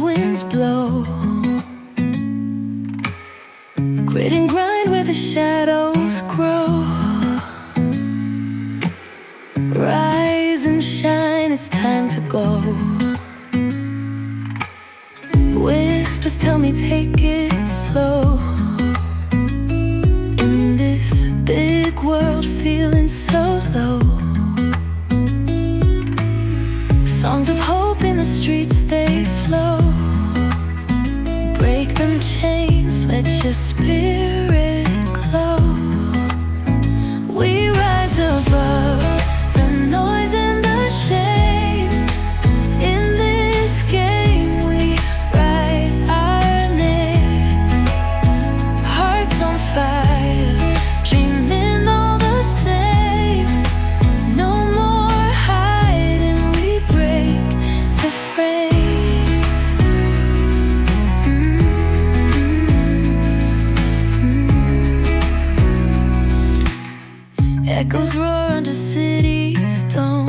winds blow. Grit and grind where the shadows grow. Rise and shine, it's time to go. Whispers tell me take it slow. In this big world feeling so low. Songs of hope in the streets, they flow. Break them chains, let your spirit glow. We rise above the noise and the shame. In this game we write our name. Hearts on fire, dreaming all the same. No more hiding, we break the frame. Echoes roar under cities' dome.